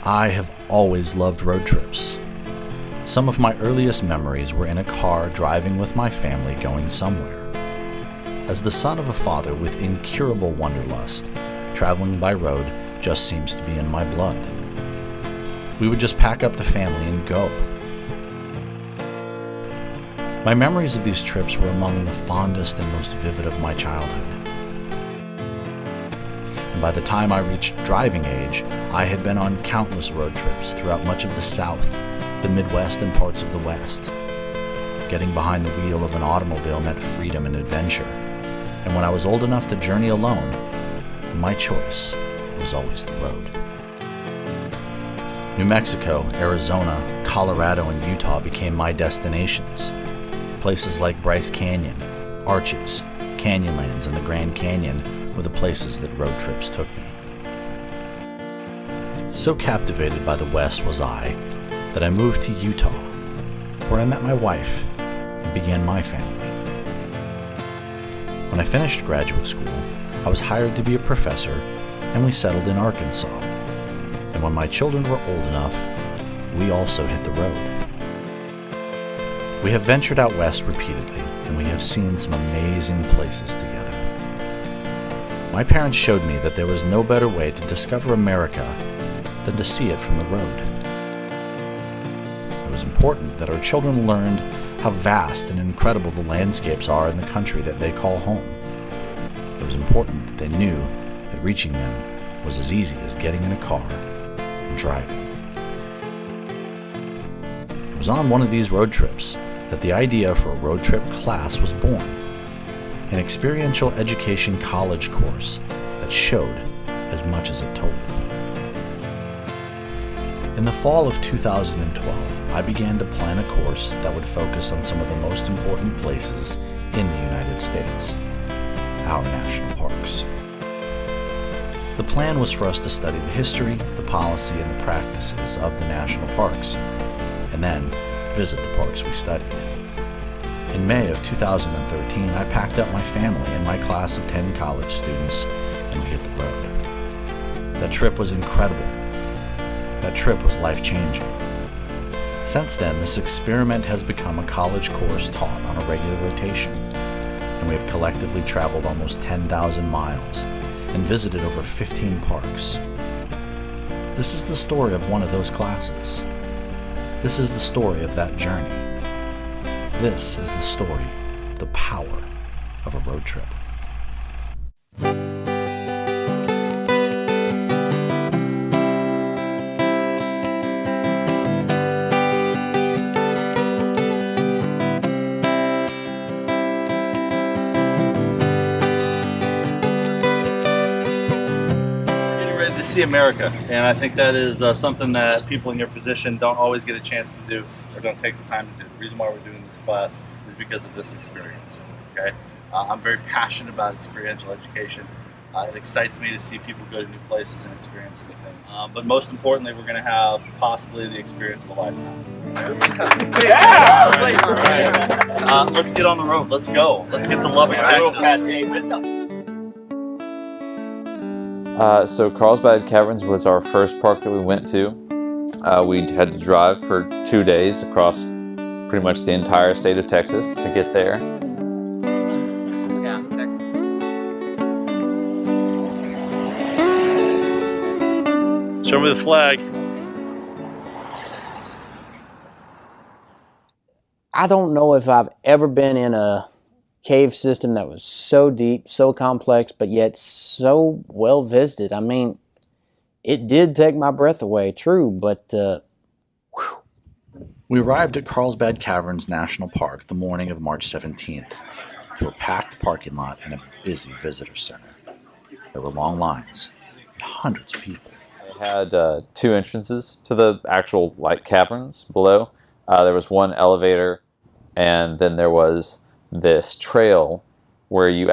I have always loved road trips. Some of my earliest memories were in a car driving with my family going somewhere. As the son of a father with incurable wanderlust, traveling by road just seems to be in my blood. We would just pack up the family and go. My memories of these trips were among the fondest and most vivid of my childhood. And by the time I reached driving age, I had been on countless road trips throughout much of the South, the Midwest, and parts of the West. Getting behind the wheel of an automobile meant freedom and adventure, and when I was old enough to journey alone, my choice was always the road. New Mexico, Arizona, Colorado, and Utah became my destinations. Places like Bryce Canyon, Arches, Canyonlands, and the Grand Canyon were the places that road trips took me. So captivated by the West was I that I moved to Utah, where I met my wife and began my family. When I finished graduate school, I was hired to be a professor, and we settled in Arkansas. And when my children were old enough, we also hit the road. We have ventured out west repeatedly, and we have seen some amazing places together. My parents showed me that there was no better way to discover America than to see it from the road. It was important that our children learned how vast and incredible the landscapes are in the country that they call home. It was important that they knew that reaching them was as easy as getting in a car and driving. It was on one of these road trips that the idea for a road trip class was born, an experiential education college course that showed as much as it told. In the fall of 2012, I began to plan a course that would focus on some of the most important places in the United States, our national parks. The plan was for us to study the history, the policy, and the practices of the national parks, and then visit the parks we studied. In May of 2013, I packed up my family and my class of 10 college students, and we hit the road. That trip was incredible. That trip was life-changing. Since then, this experiment has become a college course taught on a regular rotation, and we have collectively traveled almost 10,000 miles and visited over 15 parks. This is the story of one of those classes. This is the story of that journey. This is the story of the power of a road trip. See America, and I think that is something that people in your position don't always get a chance to do or don't take the time to do. The reason why we're doing this class is because of this experience. Okay, I'm very passionate about experiential education. It excites me to see people go to new places and experience new things. But most importantly, we're going to have possibly the experience of a lifetime. Yeah! Let's get on the road. Let's go. Let's get to Lubbock, Texas. So Carlsbad Caverns was our first park that we went to. We had to drive for 2 days across pretty much the entire state of Texas to get there. Yeah, Texas. Show me the flag. I don't know if I've ever been in a cave system that was so deep, so complex, but yet so well visited. I mean, it did take my breath away, true, but We arrived at Carlsbad Caverns National Park the morning of March 17th to a packed parking lot and a busy visitor center. There were long lines and hundreds of people. They had 2 entrances to the actual caverns below. There was one elevator, and then there was this trail where you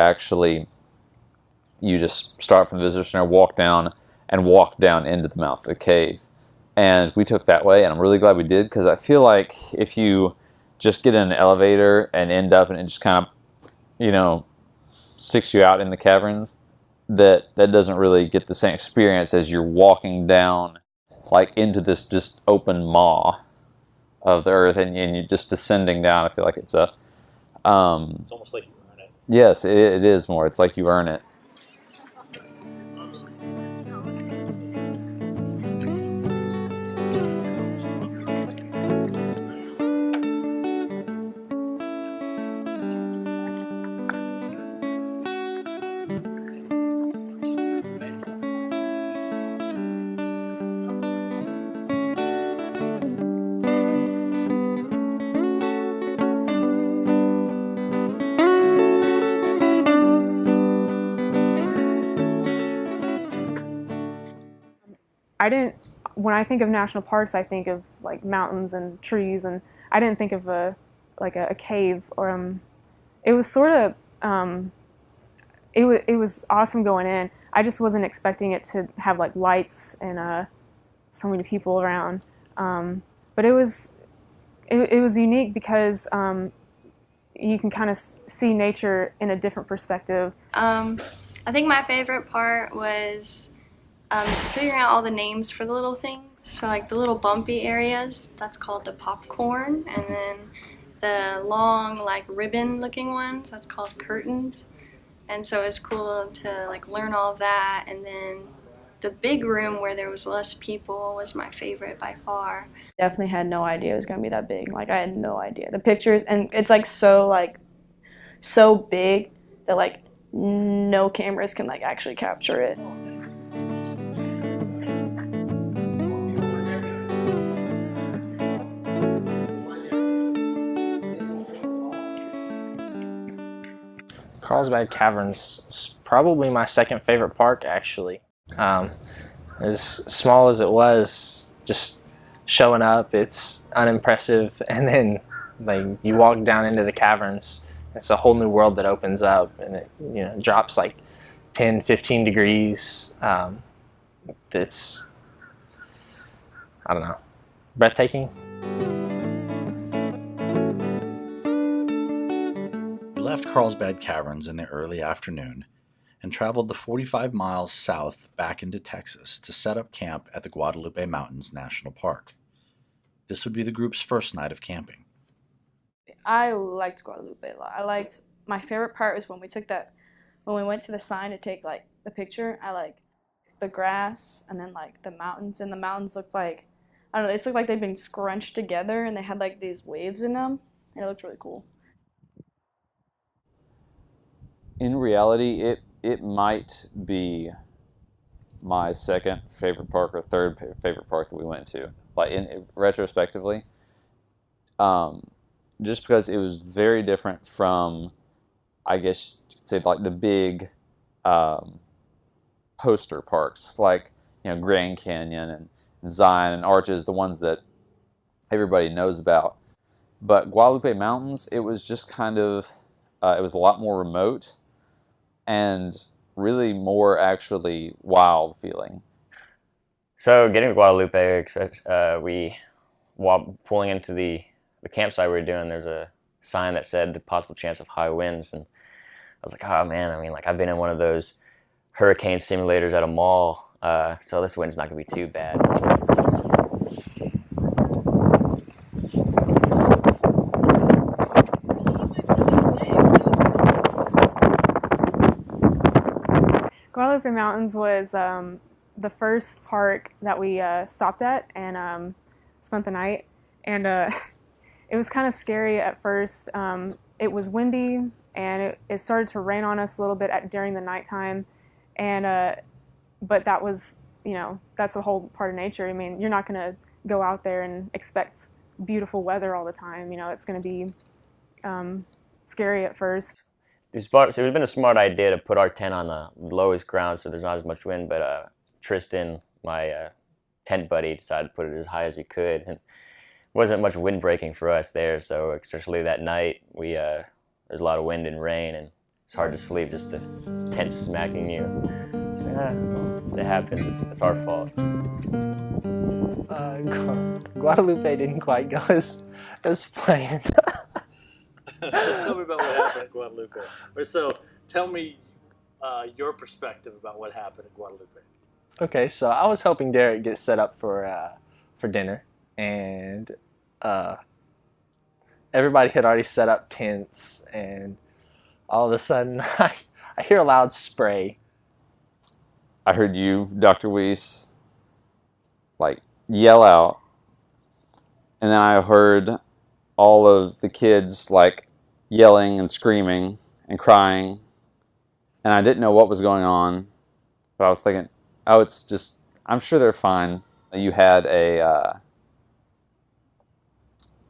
just start from the visitor center, walk down into the mouth of the cave. And we took that way, and I'm really glad we did, because I feel like if you just get in an elevator and end up and it just kind of, sticks you out in the caverns, that doesn't really get the same experience as you're walking down like into this just open maw of the earth, and you're just descending down. I feel like it's a It's almost like you earn it. yes, it is more. It's like you earn it. When I think of national parks, I think of like mountains and trees, and I didn't think of a cave or it was sort of it was awesome going in. I just wasn't expecting it to have like lights and so many people around, but it was unique because you can kind of see nature in a different perspective. I think my favorite part was figuring out all the names for the little things. So like the little bumpy areas, that's called the popcorn, and then the long like ribbon looking ones, that's called curtains. And so it's cool to like learn all of that. And then the big room where there was less people was my favorite by far. Definitely had no idea it was gonna be that big. Like I had no idea. The pictures, and it's like so big that like no cameras can like actually capture it. Carlsbad Caverns is probably my second favorite park, actually. As small as it was, just showing up, it's unimpressive, and then like you walk down into the caverns, it's a whole new world that opens up, and it drops like 10, 15 degrees. It's, I don't know, breathtaking. We left Carlsbad Caverns in the early afternoon and traveled the 45 miles south back into Texas to set up camp at the Guadalupe Mountains National Park. This would be the group's first night of camping. I liked Guadalupe a lot. My favorite part was when we went to the sign to take like the picture. I like the grass and then like the mountains, and the mountains looked like, I don't know, they looked like they'd been scrunched together, and they had like these waves in them, and it looked really cool. In reality, it might be my second favorite park or third favorite park that we went to, like retrospectively, just because it was very different from, I guess you could say, like the big poster parks, like Grand Canyon and Zion and Arches, the ones that everybody knows about. But Guadalupe Mountains, it was just kind of, it was a lot more remote and really more actually wild feeling. So getting to Guadalupe, while pulling into the campsite we were doing, there's a sign that said the possible chance of high winds, and I was like, oh man, I mean, like I've been in one of those hurricane simulators at a mall, so this wind's not gonna be too bad. Guadalupe Mountains was the first park that we stopped at and spent the night, and it was kind of scary at first. It was windy, and it started to rain on us a little bit during the nighttime, and but that was, that's a whole part of nature. I mean, you're not going to go out there and expect beautiful weather all the time. It's going to be scary at first. So it would have been a smart idea to put our tent on the lowest ground so there's not as much wind, but Tristan, my tent buddy, decided to put it as high as we could. And wasn't much wind breaking for us there, so especially that night, there's a lot of wind and rain, and it's hard to sleep, just the tent smacking you. So, it happens, it's our fault. Guadalupe didn't quite go as planned. Tell me about what happened at Guadalupe. So tell me your perspective about what happened at Guadalupe. Okay, so I was helping Derek get set up for dinner, and everybody had already set up tents, and all of a sudden I hear a loud spray. I heard you, Dr. Weiss, like yell out, and then I heard all of the kids like yelling and screaming and crying, and I didn't know what was going on, but I was thinking, oh, it's just, I'm sure they're fine. You had a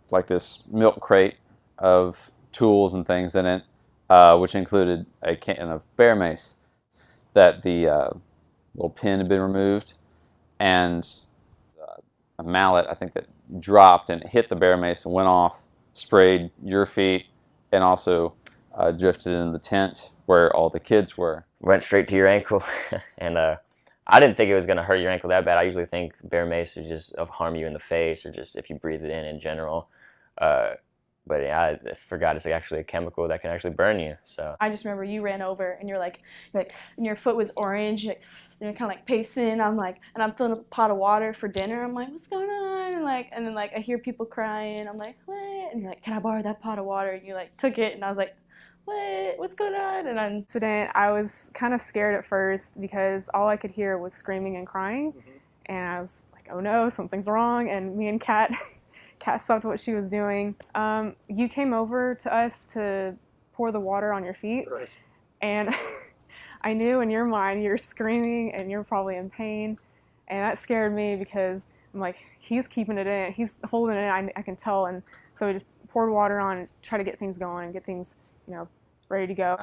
like this milk crate of tools and things in it, which included a can of bear mace that the little pin had been removed, and a mallet, I think, that dropped and hit the bear mace and went off, sprayed your feet, and also drifted into the tent where all the kids were. Went straight to your ankle, and I didn't think it was going to hurt your ankle that bad. I usually think bear mace would just harm you in the face or just if you breathe it in general. But yeah, I forgot it's actually a chemical that can actually burn you. So I just remember you ran over and you're like, and your foot was orange. You're kind of like pacing. I'm like, and I'm filling a pot of water for dinner. I'm like, what's going on? And then like I hear people crying. I'm like, what? And you're like, can I borrow that pot of water? And you like took it, and I was like, what? What's going on? And I'm Incident, I was kind of scared at first because all I could hear was screaming and crying, and I was like, oh no, something's wrong. And me and Kat stopped what she was doing. You came over to us to pour the water on your feet, Right. and I knew in your mind you're screaming and you're probably in pain, and that scared me because I'm like, he's keeping it in, he's holding it in, I can tell. And so we just poured water on and try to get things going and get things, ready to go.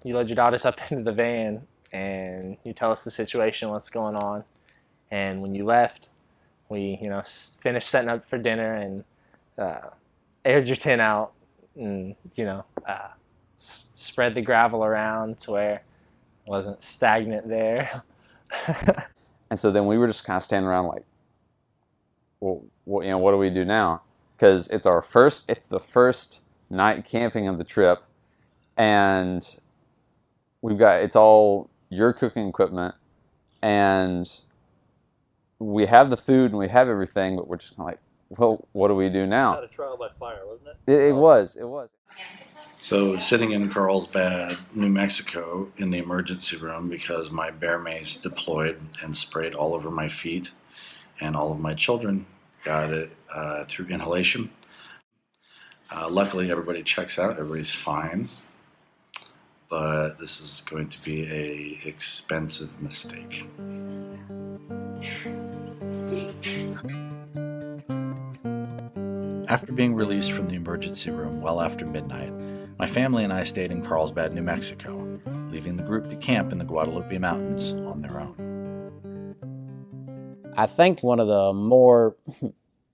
You load your daughters up into the van, and you tell us the situation, what's going on. And when you left, we finished setting up for dinner and aired your tent out, and spread the gravel around to where it wasn't stagnant there. And so then we were just kind of standing around like, well, what do we do now? Because it's the first night camping of the trip, and it's all your cooking equipment, and we have the food and we have everything, but we're just kind of like, well, what do we do now? Not a trial by fire, wasn't it? It was. So sitting in Carlsbad, New Mexico, in the emergency room because my bear mace deployed and sprayed all over my feet, and all of my children got it through inhalation. Luckily, everybody checks out. Everybody's fine. But this is going to be a expensive mistake. After being released from the emergency room well after midnight, my family and I stayed in Carlsbad, New Mexico, leaving the group to camp in the Guadalupe Mountains on their own. I think one of the more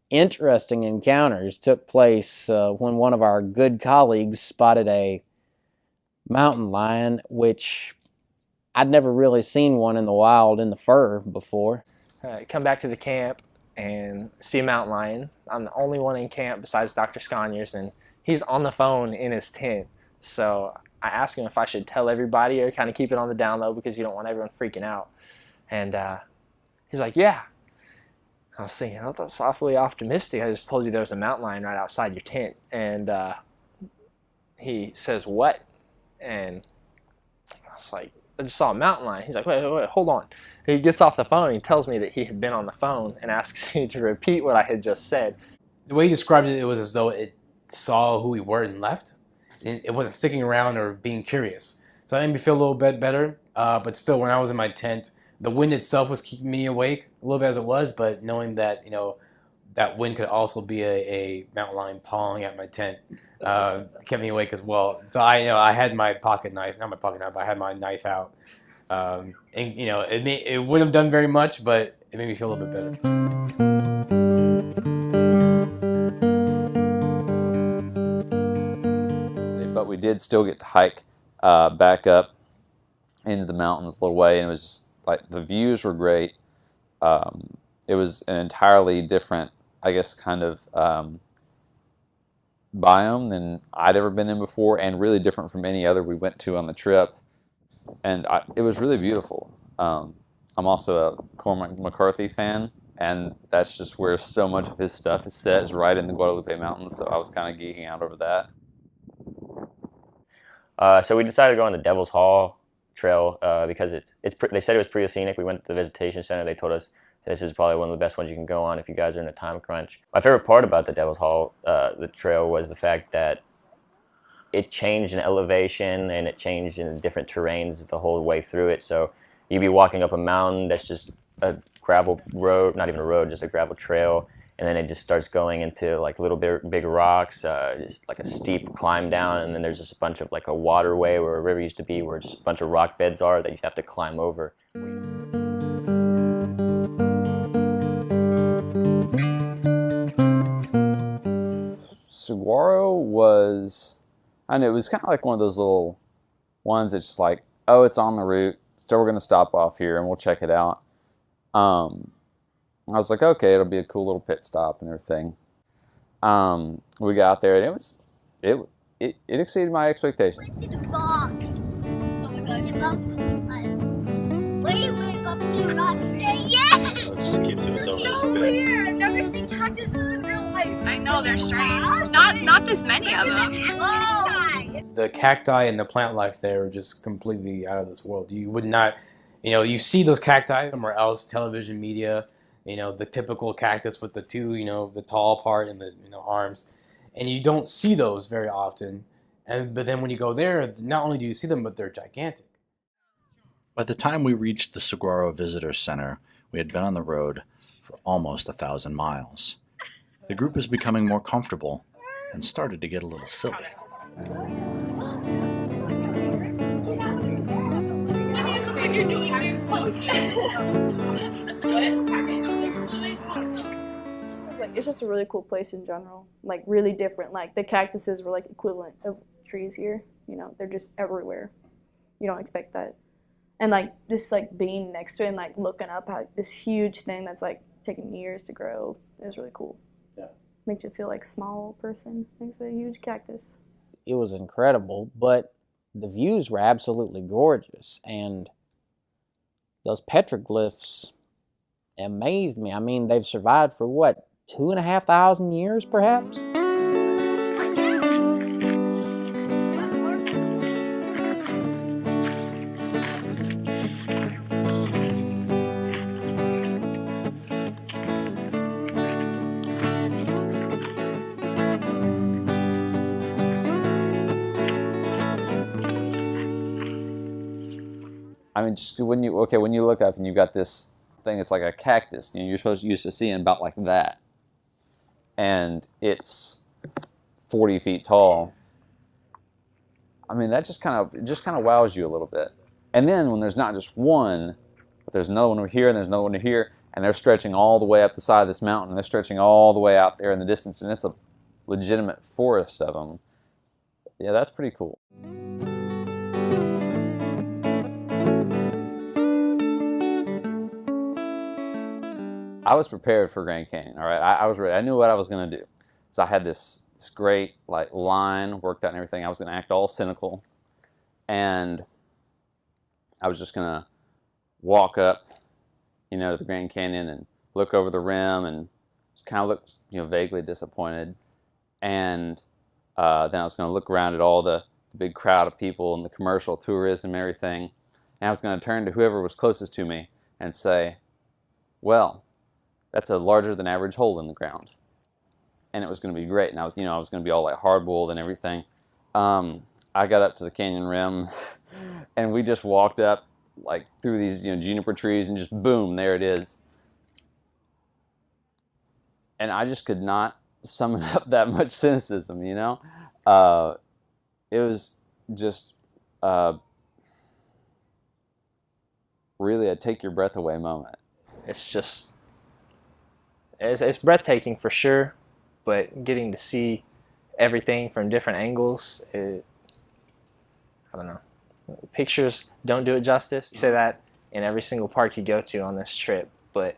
interesting encounters took place when one of our good colleagues spotted a mountain lion, which I'd never really seen one in the wild in the fur before. Come back to the camp and see a mountain lion. I'm the only one in camp besides Dr. Sconyers, and he's on the phone in his tent. So I asked him if I should tell everybody or kind of keep it on the down low because you don't want everyone freaking out. And he's like, yeah. I was thinking, oh, that's awfully optimistic. I just told you there was a mountain lion right outside your tent. And he says, what? And I was like, I just saw a mountain lion. He's like, wait, hold on. He gets off the phone and he tells me that he had been on the phone and asks me to repeat what I had just said. The way you described it, it was as though it saw who we were and left. It wasn't sticking around or being curious. So that made me feel a little bit better. But still, when I was in my tent, the wind itself was keeping me awake a little bit as it was, but knowing that, that wind could also be a mountain lion pawing at my tent kept me awake as well. So I had my pocket knife, not my pocket knife, but I had my knife out. And it wouldn't have done very much, but it made me feel a little bit better. But we did still get to hike back up into the mountains a little way, and it was just like the views were great. It was an entirely different, I guess, kind of biome than I'd ever been in before, and really different from any other we went to on the trip. And it was really beautiful. I'm also a Cormac McCarthy fan, and that's just where so much of his stuff is set, is right in the Guadalupe Mountains, so I was kind of geeking out over that. So we decided to go on the Devil's Hall Trail because they said it was pretty scenic. We went to the visitation center. They told us this is probably one of the best ones you can go on if you guys are in a time crunch. My favorite part about the Devil's Hall, the trail, was the fact that it changed in elevation and it changed in different terrains the whole way through it. So you'd be walking up a mountain that's just a gravel road, not even a road, just a gravel trail, and then it just starts going into like little big rocks, just like a steep climb down, and then there's just a bunch of like a waterway where a river used to be, where just a bunch of rock beds are that you have to climb over. Saguaro was, I know, it was kind of like one of those little ones that's just like, oh, it's on the route, so we're going to stop off here and we'll check it out. I was like, okay, it'll be a cool little pit stop and everything. We got out there and it exceeded my expectations. Oh my gosh, Wait, up to rocks. Say yes! It just keeps it its own So little spin. weird. I've never seen cactuses in real life. I know, they're strange. Not this many of them. Whoa! The cacti and the plant life there are just completely out of this world. You would not, you see those cacti somewhere else, television media, the typical cactus with the two, the tall part and the arms, and you don't see those very often. But then when you go there, not only do you see them, but they're gigantic. By the time we reached the Saguaro Visitor Center, we had been on the road for almost 1,000 miles. The group was becoming more comfortable and started to get a little silly. It's just a really cool place in general. Like really different. Like the cactuses were like equivalent of trees here. They're just everywhere. You don't expect that. And like just like being next to it and like looking up at this huge thing that's like taking years to grow is really cool. Yeah. Makes you feel like a small person next to a huge cactus. It was incredible, but the views were absolutely gorgeous, and those petroglyphs amazed me. I mean, they've survived for what, 2,500 years perhaps? I mean, just when you look up and you've got this thing, it's like a cactus. You're used to seeing about like that, and it's 40 feet tall. I mean, that just kind of wows you a little bit. And then when there's not just one, but there's another one over here and there's another one over here, and they're stretching all the way up the side of this mountain, and they're stretching all the way out there in the distance, and it's a legitimate forest of them. Yeah, that's pretty cool. I was prepared for Grand Canyon, all right? I was ready. I knew what I was going to do. So I had this great like line worked out and everything. I was going to act all cynical, and I was just going to walk up, to the Grand Canyon and look over the rim and just kind of look, vaguely disappointed. And then I was going to look around at all the big crowd of people and the commercial tourism and everything. And I was going to turn to whoever was closest to me and say, well, that's a larger than average hole in the ground. And it was going to be great. And I was going to be all like hard-boiled and everything. I got up to the canyon rim and we just walked up like through these, juniper trees, and just boom, there it is. And I just could not summon up that much cynicism, It was just really a take your breath away moment. It's breathtaking for sure, but getting to see everything from different angles, I don't know. Pictures don't do it justice. You say that in every single park you go to on this trip, but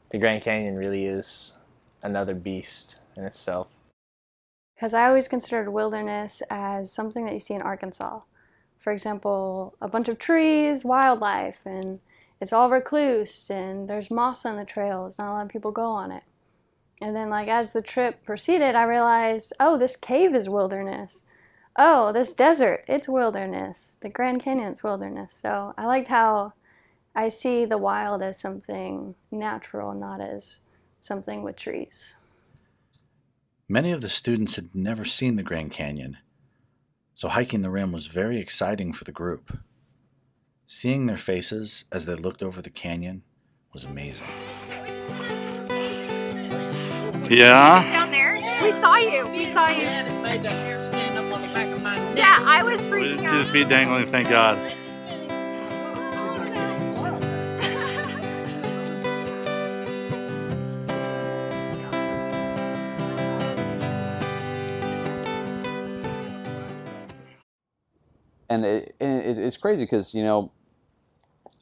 the Grand Canyon really is another beast in itself. Because I always considered wilderness as something that you see in Arkansas. For example, a bunch of trees, wildlife, and it's all recluse and there's moss on the trails. Not a lot of people go on it. And then like as the trip proceeded, I realized, oh, this cave is wilderness. Oh, this desert, it's wilderness. The Grand Canyon's wilderness. So I liked how I see the wild as something natural, not as something with trees. Many of the students had never seen the Grand Canyon, so hiking the rim was very exciting for the group. Seeing their faces as they looked over the canyon was amazing. Yeah? Down there? We saw you. We saw you. Made that hair stand up on the back of my neck. Yeah, I was We freaking didn't see the out. feet dangling, thank God. And it's crazy because, you know,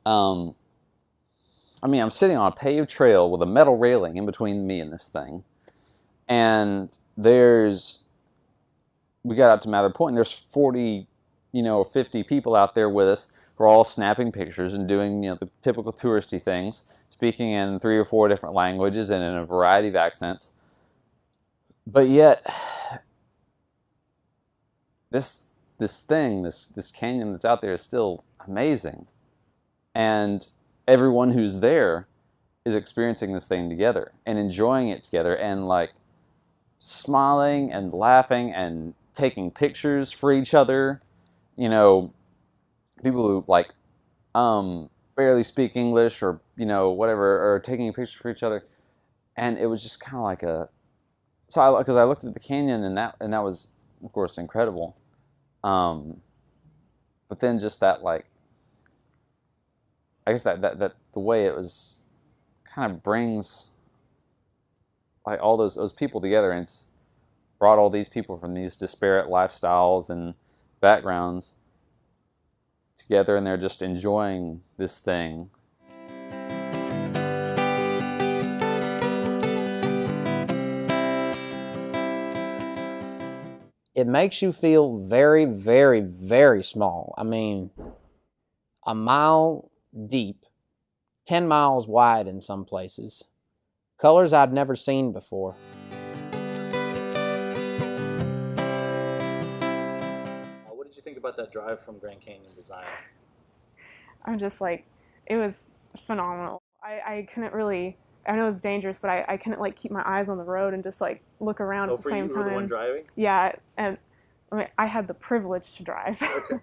I mean, I'm sitting on a paved trail with a metal railing in between me and this thing. And we got out to Mather Point, and there's 40, 50 people out there with us who are all snapping pictures and doing, the typical touristy things, speaking in 3 or 4 different languages and in a variety of accents. But yet, this canyon that's out there is still amazing. And everyone who's there is experiencing this thing together and enjoying it together and like smiling and laughing and taking pictures for each other. People who like barely speak English or whatever are taking a picture for each other, and it was just kind of like because I looked at the canyon and that was of course incredible, but then just that like I guess that the way it was kind of brings like all those people together, and it's brought all these people from these disparate lifestyles and backgrounds together, and they're just enjoying this thing. It makes you feel very, very, very small. I mean, a mile deep, 10 miles wide in some places. Colors I'd never seen before. What did you think about that drive from Grand Canyon to Zion? I'm just like, it was phenomenal. I couldn't really, I know it's dangerous, but I couldn't like keep my eyes on the road and just like look around at the same time. You were the one driving? Yeah, and I had the privilege to drive. Okay.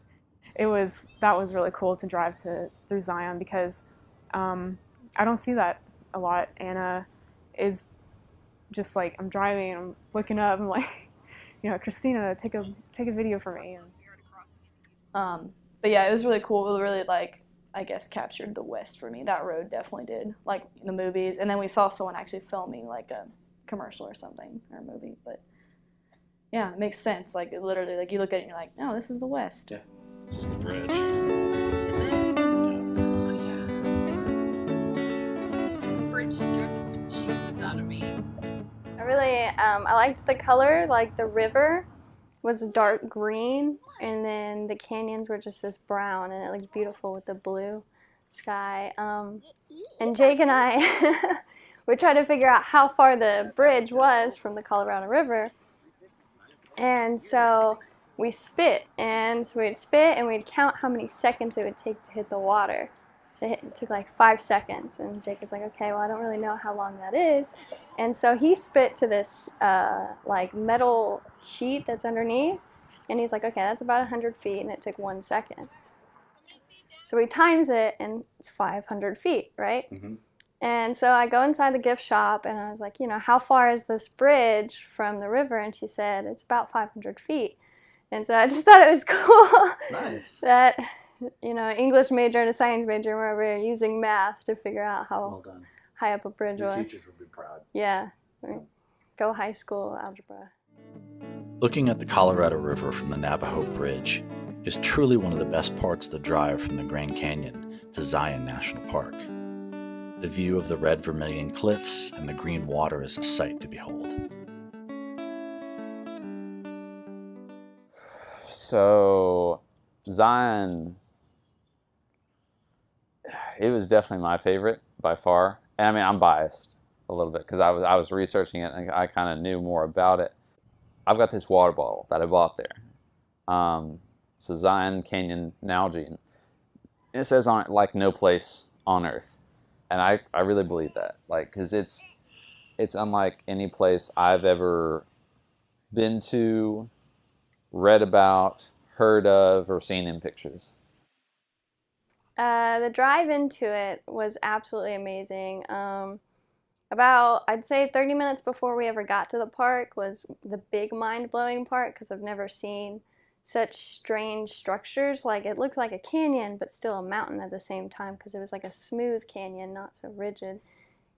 That was really cool to drive through Zion because I don't see that a lot. Anna is just like, I'm driving and I'm looking up, I'm like, Christina, take a video for me. But yeah, it was really cool. It really I guess captured the West for me. That road definitely did, like the movies. And then we saw someone actually filming like a commercial or something, or a movie. But yeah, it makes sense. Like it literally, like you look at it and you're like, no, this is the West. Yeah, it's just the bridge. This bridge scared the bejesus out of me. I liked the color, like the river was dark green, and then the canyons were just this brown, and it looked beautiful with the blue sky. And Jake and I we tried to figure out how far the bridge was from the Colorado River, and so we spit, and we'd count how many seconds it would take to hit the water. It took like 5 seconds, and Jake was like, okay, well, I don't really know how long that is. And so he spit to this like metal sheet that's underneath, and he's like, okay, that's about 100 feet, and it took 1 second. So he times it, and it's 500 feet, right? Mm-hmm. And so I go inside the gift shop, and I was like, how far is this bridge from the river? And she said, it's about 500 feet. And so I just thought it was cool. Nice. That, English major and a science major where we're using math to figure out how high up a bridge Your was. teachers would be proud. Yeah. Go high school algebra. Looking at the Colorado River from the Navajo Bridge is truly one of the best parts of the drive from the Grand Canyon to Zion National Park. The view of the red Vermilion cliffs and the green water is a sight to behold. So Zion, it was definitely my favorite by far. And I mean, I'm biased a little bit because I was researching it and I kind of knew more about it. I've got this water bottle that I bought there. It's a Zion Canyon Nalgene. It says on it, like, no place on earth. And I really believe that. Like, because it's unlike any place I've ever been to, read about, heard of, or seen in pictures. The drive into it was absolutely amazing. About, I'd say 30 minutes before we ever got to the park was the big mind-blowing part because I've never seen such strange structures. Like, it looks like a canyon but still a mountain at the same time because it was like a smooth canyon, not so rigid.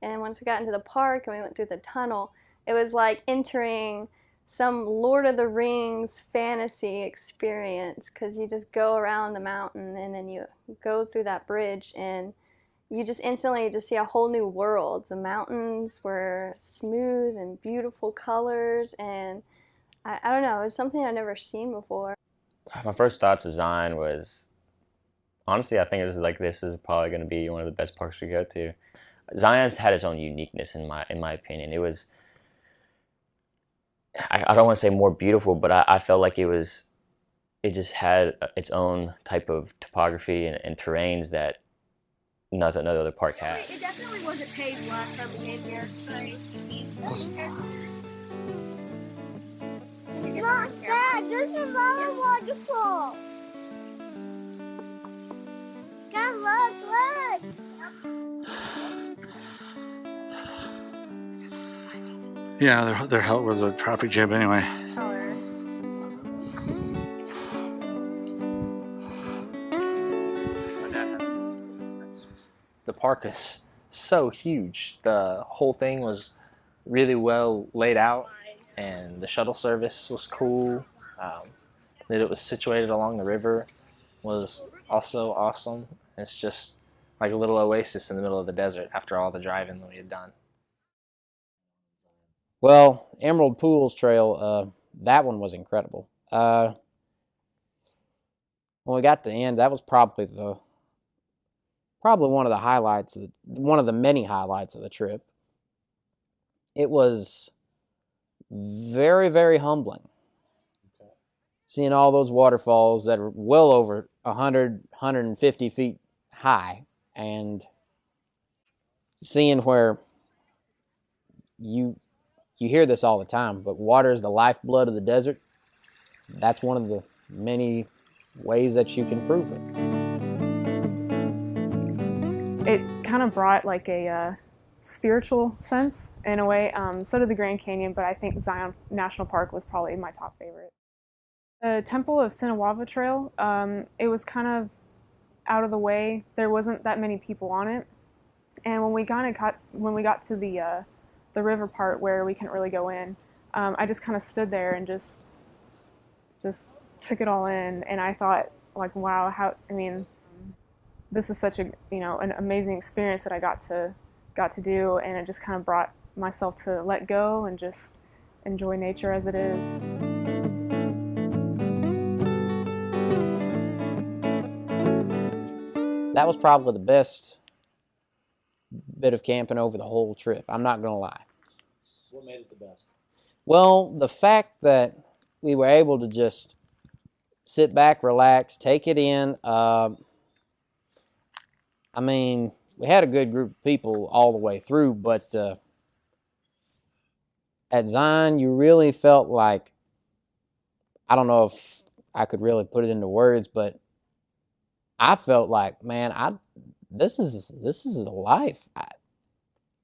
And once we got into the park and we went through the tunnel, it was like entering some Lord of the Rings fantasy experience because you just go around the mountain and then you go through that bridge and you just instantly just see a whole new world. The mountains were smooth and beautiful colors, and I don't know, it was something I'd never seen before. My first thoughts of Zion was, honestly, I think this is probably going to be one of the best parks we go to. Zion's had its own uniqueness in my opinion. It was, I don't want to say more beautiful, but I felt like it just had its own type of topography and terrains that no other park had. It definitely wasn't paved last time we came here. Mom, Dad, there's another waterfall. Dad, look. Yeah, they're helped with a traffic jam anyway. The park is so huge. The whole thing was really well laid out, and the shuttle service was cool. That it was situated along the river was also awesome. It's just like a little oasis in the middle of the desert after all the driving that we had done. Well, Emerald Pools Trail, that one was incredible. When we got to the end, that was probably one of the highlights, one of the many highlights of the trip. It was very, very humbling. Okay. Seeing all those waterfalls that are well over 100, 150 feet high, and seeing where you hear this all the time, but water is the lifeblood of the desert. That's one of the many ways that you can prove it. It kind of brought like a spiritual sense in a way. So did the Grand Canyon, but I think Zion National Park was probably my top favorite. The Temple of Sinawava Trail, it was kind of out of the way. There wasn't that many people on it. And when we got to the river part where we couldn't really go in, I just kind of stood there and just took it all in. And I thought, like, wow, this is such an amazing experience that I got to do, and it just kind of brought myself to let go and just enjoy nature as it is. That was probably the best bit of camping over the whole trip. I'm not going to lie. What made it the best? Well, the fact that we were able to just sit back, relax, take it in. We had a good group of people all the way through, but at Zion, you really felt like, I don't know if I could really put it into words, but I felt like, man, this is the life.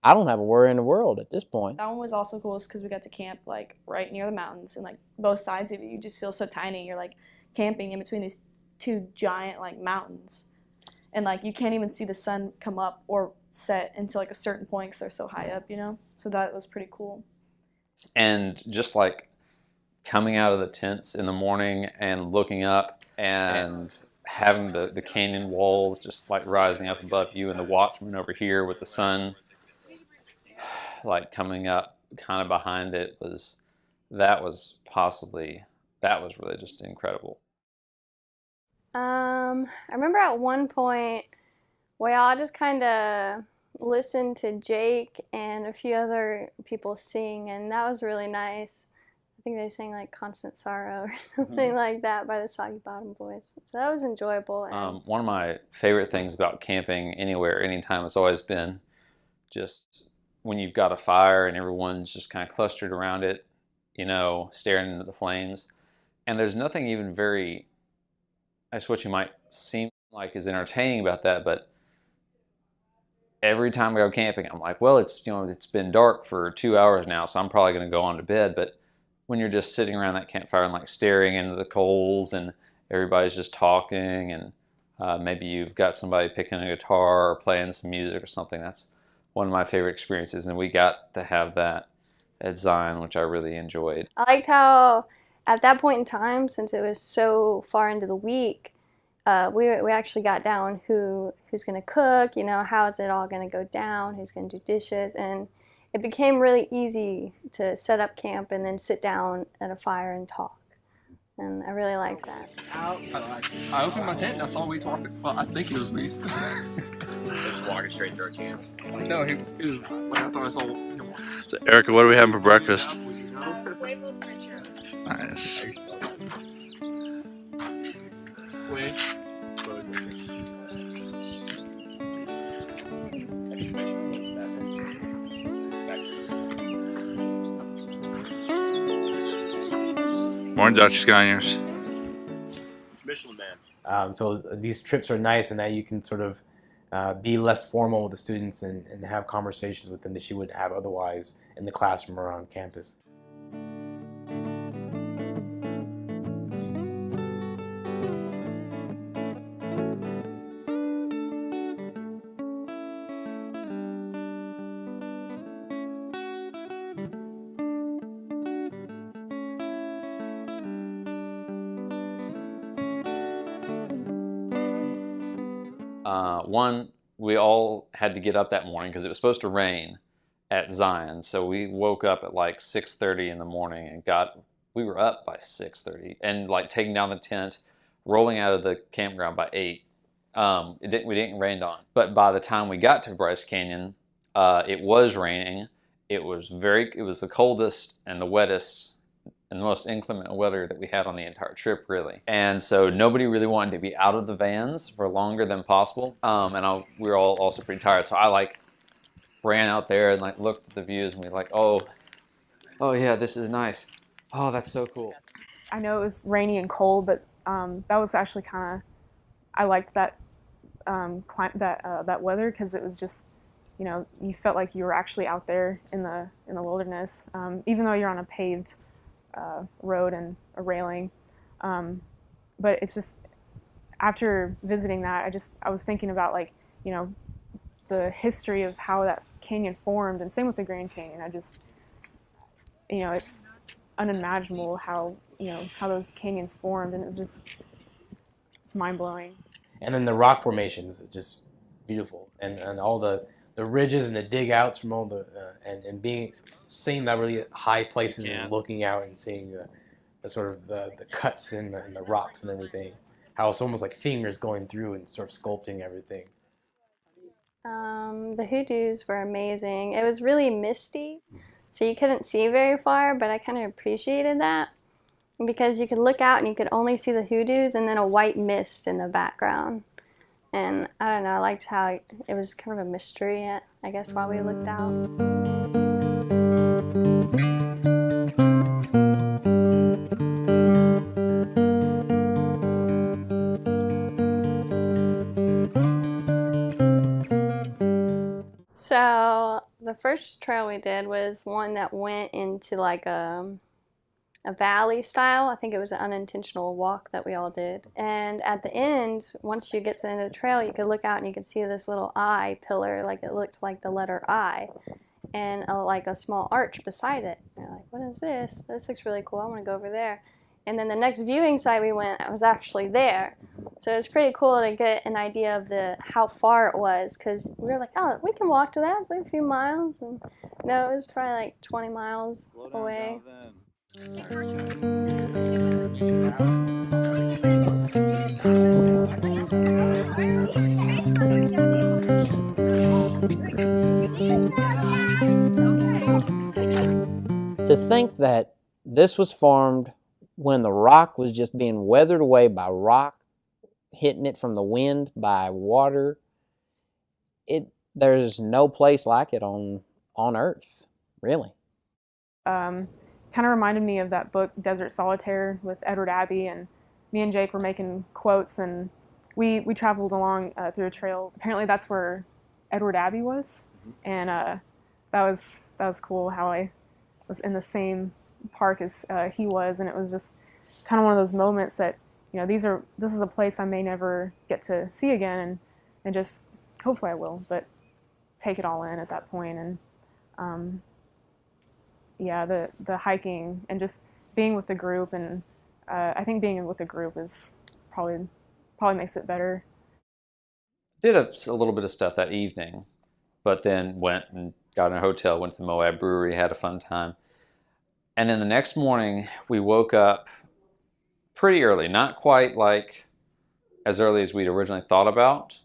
I don't have a worry in the world at this point. That one was also cool because we got to camp like right near the mountains, and like both sides of you just feel so tiny. You're like camping in between these two giant like mountains. And like you can't even see the sun come up or set until like a certain point because they're so high up, So that was pretty cool. And just like coming out of the tents in the morning and looking up and having the canyon walls just like rising up above you, and the watchman over here with the sun like coming up kind of behind it, that was really just incredible. I remember at one point Well, I just kind of listened to Jake and a few other people sing, and that was really nice. I think they sang like Constant Sorrow or something like that by the Soggy Bottom Boys. So that was enjoyable. And One of my favorite things about camping anywhere, anytime, has always been just when you've got a fire and everyone's just kind of clustered around it, you know, staring into the flames. And there's nothing even very, that's what you might seem like is entertaining about that, but every time I go camping, I'm like, well, it's, you know, it's been dark for 2 hours now, so I'm probably going to go on to bed. But when you're just sitting around that campfire and like staring into the coals and everybody's just talking and maybe you've got somebody picking a guitar or playing some music or something, that's one of my favorite experiences. And we got to have that at Zion, which I really enjoyed. I liked how at that point in time, since it was so far into the week, we actually got down who's going to cook, you know, how is it all going to go down, who's going to do dishes, and it became really easy to set up camp and then sit down at a fire and talk. And I really like that. I opened my tent and I saw Weast walking. Well, I think it was Weast. He was walking straight through our camp. No, he was. Like, I thought I saw him. So, Erica, what are we having for breakfast? Huevos rancheros. Nice. Wait. Morning, Dr. Scaniers. Michelin Man. So these trips are nice in that you can sort of be less formal with the students and have conversations with them that you would have otherwise in the classroom or on campus. One, we all had to get up that morning because it was supposed to rain at Zion. So we woke up at like 6:30 in the morning and we were up by 6:30 and like taking down the tent, rolling out of the campground by 8. We didn't rain on. But by the time we got to Bryce Canyon, it was raining. It was the coldest and the wettest and the most inclement weather that we had on the entire trip, really. And so nobody really wanted to be out of the vans for longer than possible. We were all also pretty tired. So I ran out there and looked at the views and we were like, oh yeah, this is nice. Oh, that's so cool. I know it was rainy and cold, but that was actually I liked that that weather because it was just, you know, you felt like you were actually out there in the wilderness, even though you're on a paved road and a railing. But it's just, after visiting that, I was thinking about you know, the history of how that canyon formed, and same with the Grand Canyon. You know, it's unimaginable how those canyons formed, and it's mind-blowing. And then the rock formations is just beautiful, and all the ridges and the dig outs from all the seeing that really high places and looking out and seeing the sort of the cuts in the rocks and everything, how it's almost like fingers going through and sort of sculpting everything. The hoodoos were amazing. It was really misty, so you couldn't see very far, but I kind of appreciated that because you could look out and you could only see the hoodoos and then a white mist in the background. And I don't know, I liked how it was kind of a mystery, I guess, while we looked out. So the first trail we did was one that went into a valley style. I think it was an unintentional walk that we all did. And at the end, once you get to the end of the trail, you could look out and you could see this little I pillar, like it looked like the letter I, and a small arch beside it. And you're like, what is this? This looks really cool. I want to go over there. And then the next viewing site we went, I was actually there. So it was pretty cool to get an idea of how far it was, because we were like, oh, we can walk to that. It's like a few miles. And no, it was probably like 20 miles away. To think that this was formed when the rock was just being weathered away by rock, hitting it from the wind, by water, there's no place like it on Earth, really. Kind of reminded me of that book, Desert Solitaire, with Edward Abbey, and me and Jake were making quotes, and we traveled along through a trail. Apparently that's where Edward Abbey was, and that was cool how I was in the same park as he was, and it was just kind of one of those moments that, you know, this is a place I may never get to see again, and just hopefully I will, but take it all in at that point. And yeah, the hiking and just being with the group, and I think being with the group is probably makes it better. Did a little bit of stuff that evening, but then went and got in a hotel, went to the Moab Brewery, had a fun time. And then the next morning, we woke up pretty early, not quite like as early as we'd originally thought about,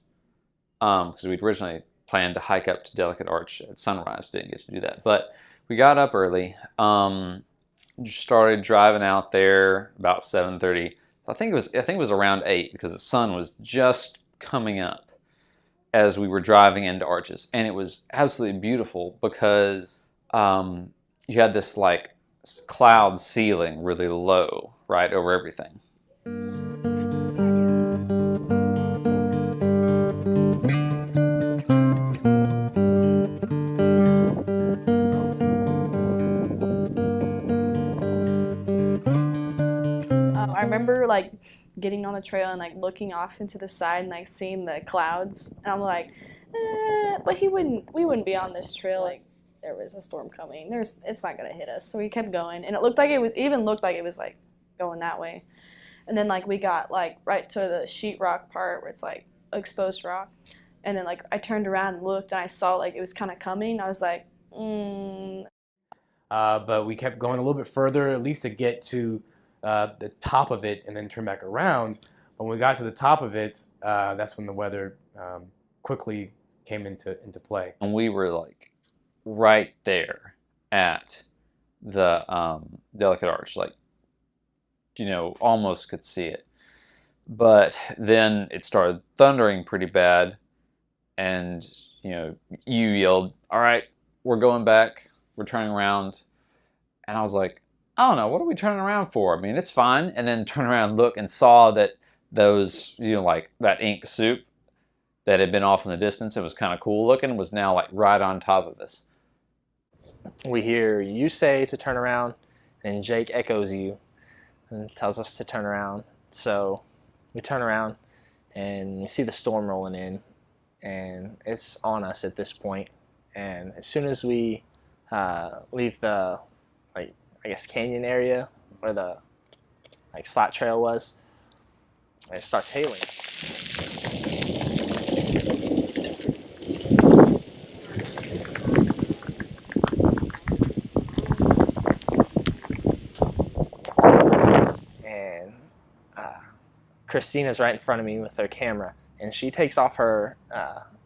because we'd originally planned to hike up to Delicate Arch at sunrise. Didn't get to do that, but we got up early. Started driving out there about 7:30. So I think it was around 8, because the sun was just coming up as we were driving into Arches, and it was absolutely beautiful because you had this like cloud ceiling really low right over everything. I remember like getting on the trail and like looking off into the side and like seeing the clouds, and I'm like, but we wouldn't be on this trail like there was a storm coming. It's not gonna hit us. So we kept going, and it looked like it was like going that way. And then like we got like right to the sheetrock part where it's like exposed rock, and then like I turned around and looked, and I saw like it was kind of coming. I was like, But we kept going a little bit further, at least to get to the top of it, and then turn back around. But when we got to the top of it, that's when the weather quickly came into play. And we were like right there at the Delicate Arch, like, you know, almost could see it. But then it started thundering pretty bad, and you know, you yelled, "All right, we're going back, we're turning around." And I was like, I don't know, what are we turning around for? I mean, it's fine. And then turn around and look and saw that those, you know, like that ink soup that had been off in the distance, it was kind of cool looking, was now like right on top of us. We hear you say to turn around, and Jake echoes you and tells us to turn around. So we turn around and we see the storm rolling in, and it's on us at this point. And as soon as we leave the, like, I guess canyon area where the like slot trail was, it starts hailing. And Christina's right in front of me with her camera, and she takes off her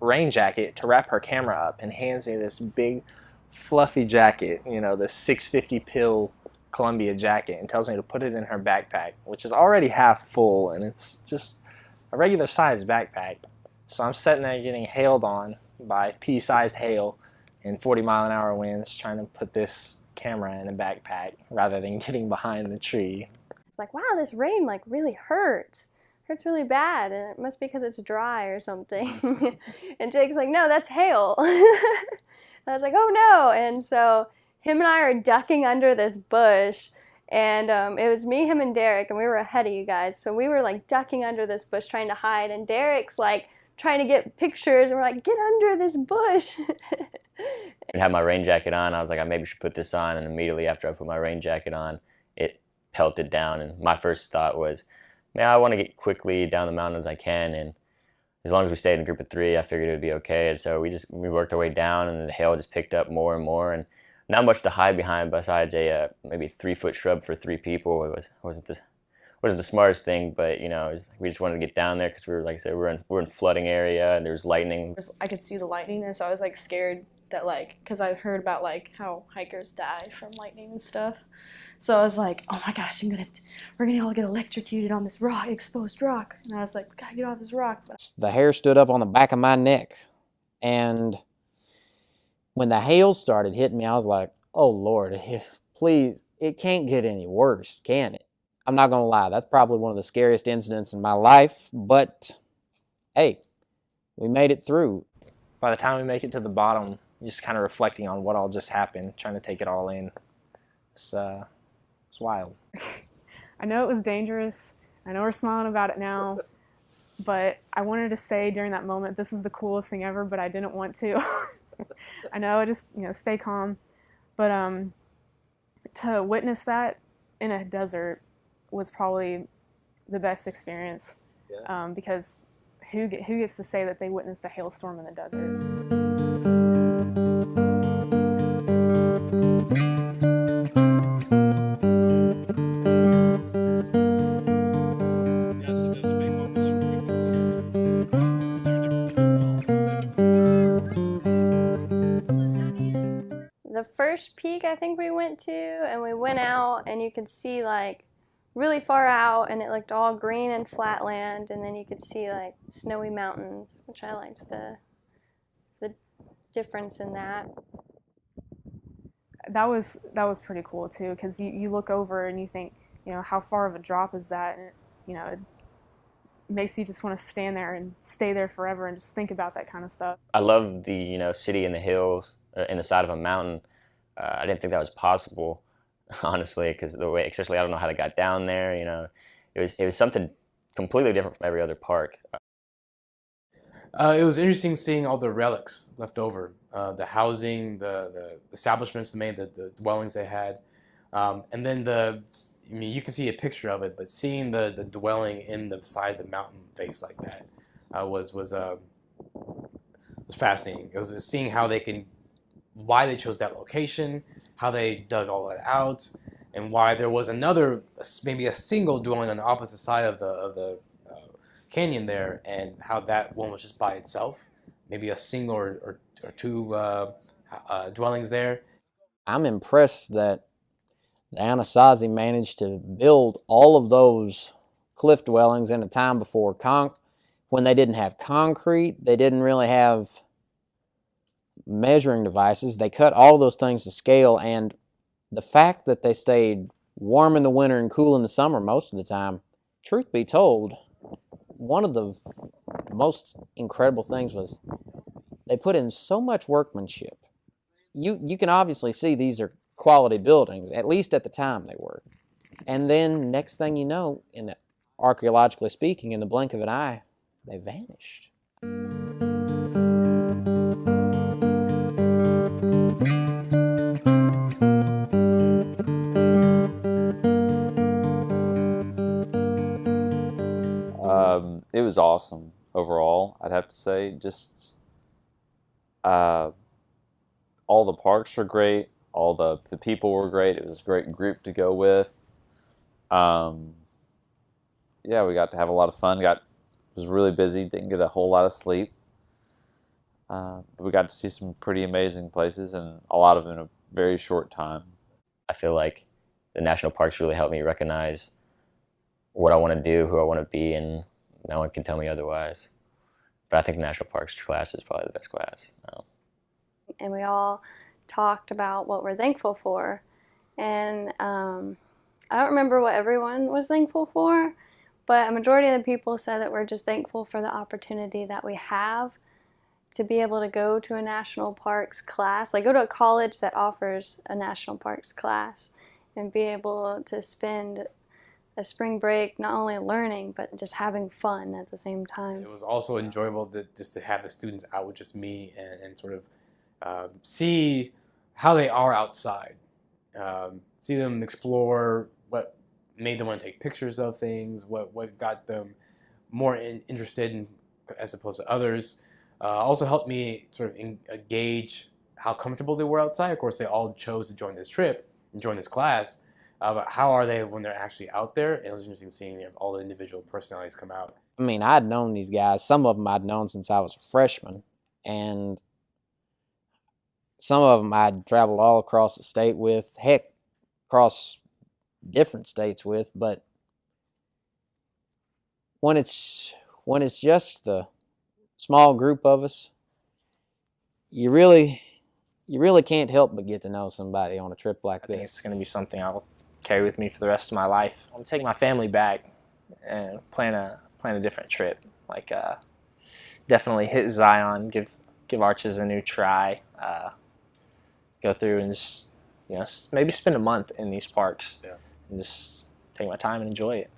rain jacket to wrap her camera up and hands me this big fluffy jacket, you know, this 650 pill Columbia jacket, and tells me to put it in her backpack, which is already half full, and it's just a regular sized backpack. So I'm sitting there getting hailed on by pea-sized hail and 40-mile-an-hour winds, trying to put this camera in a backpack rather than getting behind the tree. It's like, wow, this rain like really hurts. Hurts really bad, and it must be because it's dry or something. And Jake's like, no, that's hail. I was like, oh no. And so him and I are ducking under this bush, and it was me, him, and Derek, and we were ahead of you guys. So we were like ducking under this bush trying to hide, and Derek's like trying to get pictures, and we're like, get under this bush. I had my rain jacket on. I was like, I maybe should put this on, and immediately after I put my rain jacket on, it pelted down, and my first thought was, man, I want to get quickly down the mountain as I can, and as long as we stayed in a group of 3, I figured it would be okay. And so we worked our way down, and the hail just picked up more and more, and not much to hide behind besides a maybe 3-foot shrub for 3 people. It wasn't the smartest thing, but you know, we just wanted to get down there because we were, like I said, we're in flooding area, and there was lightning. I could see the lightning, and so I was like scared that like, because I heard about like how hikers die from lightning and stuff. So I was like, oh my gosh, we're gonna all get electrocuted on this rock, exposed rock. And I was like, we gotta get off this rock. The hair stood up on the back of my neck. And when the hail started hitting me, I was like, oh Lord, please, it can't get any worse, can it? I'm not gonna lie, that's probably one of the scariest incidents in my life, but hey, we made it through. By the time we make it to the bottom, just kind of reflecting on what all just happened, trying to take it all in. It's wild. I know it was dangerous. I know we're smiling about it now, but I wanted to say during that moment, this is the coolest thing ever, but I didn't want to. I know, just, stay calm. But to witness that in a desert was probably the best experience, because who gets to say that they witnessed a hailstorm in the desert? The first peak I think we went to, and we went out and you could see like really far out and it looked all green and flat land, and then you could see like snowy mountains, which I liked the difference in that. That was pretty cool too, because you look over and you think, how far of a drop is that, and it makes you just want to stand there and stay there forever and just think about that kind of stuff. I love the city in the hills, in the side of a mountain. I didn't think that was possible, honestly, because the way, especially I don't know how they got down there. It was something completely different from every other park. It was interesting seeing all the relics left over, the housing, the establishments they made, the dwellings they had, and then you can see a picture of it, but seeing the dwelling in the side of the mountain face like that was fascinating. It was seeing how why they chose that location, how they dug all that out, and why there was maybe a single dwelling on the opposite side of the canyon there, and how that one was just by itself, maybe a single or two dwellings there. I'm impressed that the Anasazi managed to build all of those cliff dwellings in a time before when they didn't have concrete, they didn't really have measuring devices. They cut all those things to scale, and the fact that they stayed warm in the winter and cool in the summer most of the time, truth be told, one of the most incredible things was they put in so much workmanship. You can obviously see these are quality buildings, at least at the time they were. And then next thing you know, archaeologically speaking, in the blink of an eye, they vanished. It was awesome overall, I'd have to say. Just all the parks were great. All the people were great. It was a great group to go with. Yeah, we got to have a lot of fun. Was really busy. Didn't get a whole lot of sleep. But we got to see some pretty amazing places, and a lot of them in a very short time. I feel like the national parks really helped me recognize what I want to do, who I want to be, and no one can tell me otherwise. But I think the national parks class is probably the best class. And we all talked about what we're thankful for. And I don't remember what everyone was thankful for, but a majority of the people said that we're just thankful for the opportunity that we have to be able to go to a national parks class, like go to a college that offers a national parks class, and be able to spend a spring break not only learning but just having fun at the same time. It was also enjoyable just to have the students out with just me and sort of see how they are outside, see them explore what made them want to take pictures of things, what got them more interested in, as opposed to others. Also helped me sort of gauge how comfortable they were outside. Of course, they all chose to join this trip and join this class. But how are they when they're actually out there? And it was interesting seeing all the individual personalities come out. I mean, I'd known these guys. Some of them I'd known since I was a freshman. And some of them I'd traveled all across the state with, heck, across different states with, but when it's just the small group of us, you really can't help but get to know somebody on a trip like I think this. it's going to be something I'll carry with me for the rest of my life. I'm going to take my family back and plan a different trip. Like definitely hit Zion, give Arches a new try. Go through and just maybe spend a month in these parks and just take my time and enjoy it.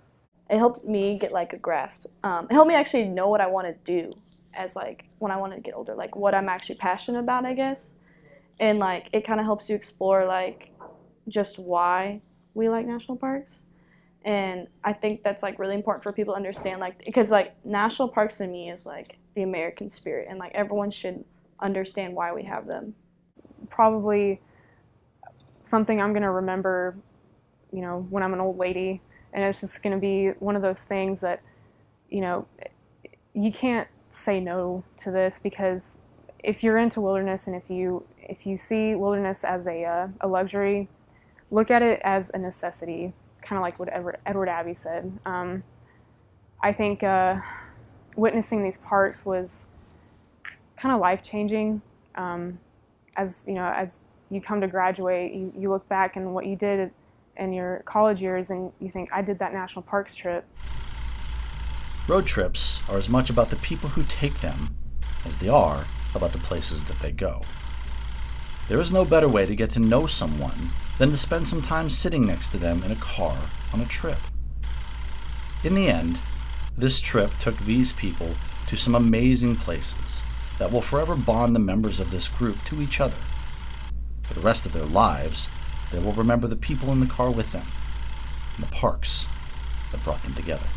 It helped me get like a grasp. It helped me actually know what I want to do as like when I want to get older, like what I'm actually passionate about, I guess. And like it kind of helps you explore like just why we like national parks. And I think that's like really important for people to understand, like, because like national parks to me is like the American spirit, and like everyone should understand why we have them. Probably something I'm gonna remember, when I'm an old lady, and it's just gonna be one of those things that, you can't say no to this, because if you're into wilderness and if you see wilderness as a luxury, look at it as a necessity, kind of like what Edward Abbey said. I think witnessing these parks was kind of life-changing. As you come to graduate, you look back and what you did in your college years, and you think, I did that national parks trip. Road trips are as much about the people who take them as they are about the places that they go. There is no better way to get to know someone than to spend some time sitting next to them in a car on a trip. In the end, this trip took these people to some amazing places that will forever bond the members of this group to each other. For the rest of their lives, they will remember the people in the car with them and the parks that brought them together.